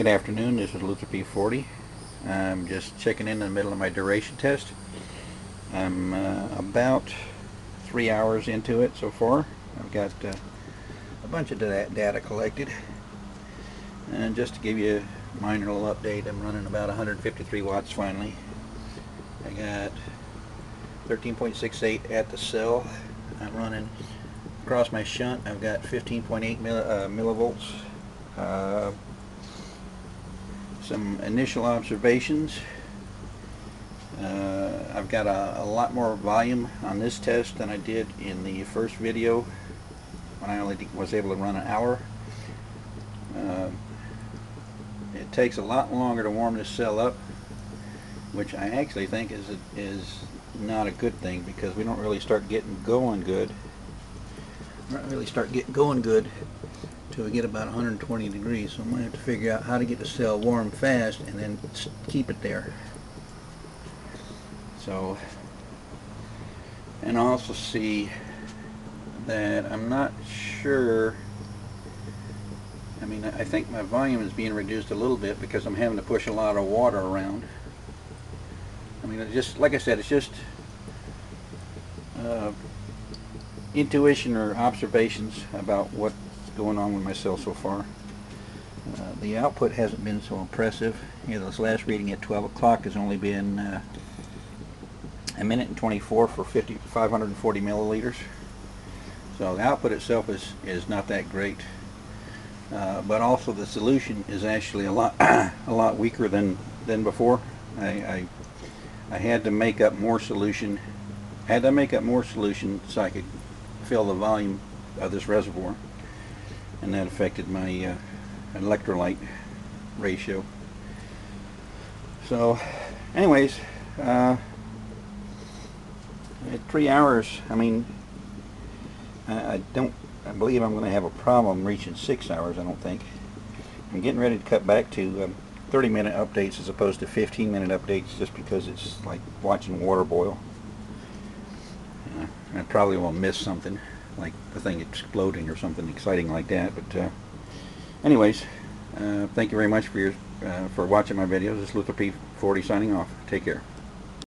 Good afternoon, this is Luther P40. I'm just checking in the middle of my duration test. I'm about 3 hours into it so far. I've got a bunch of data collected. And just to give you a minor little update, I'm running about 153 watts finally. I got 13.68 at the cell. I'm running across my shunt. I've got 15.8 millivolts. Some initial observations. I've got a lot more volume on this test than I did in the first video when I only was able to run an hour. It takes a lot longer to warm this cell up, which I actually think is not a good thing, because we don't really start getting going good. Till we get about 120 degrees, so I'm going to have to figure out how to get the cell warm fast and then keep it there. So, and I also see that I'm not sure, I think my volume is being reduced a little bit because I'm having to push a lot of water around. It's just, like I said, it's just intuition or observations about what's going on with my cell so far. The output hasn't been so impressive. This last reading at 12 o'clock has only been a minute and 24 for 540 milliliters. So the output itself is not that great. But also the solution is actually a lot weaker than before. I had to make up more solution. So I could fill the volume of this reservoir, and that affected my electrolyte ratio. So anyways, at 3 hours, I believe I'm going to have a problem reaching 6 hours. I don't think. I'm getting ready to cut back to 30-minute updates as opposed to 15-minute updates, just because it's like watching water boil. I probably will miss something, like the thing exploding or something exciting like that. But anyways, thank you very much for watching my videos. This is Luther P40 signing off. Take care.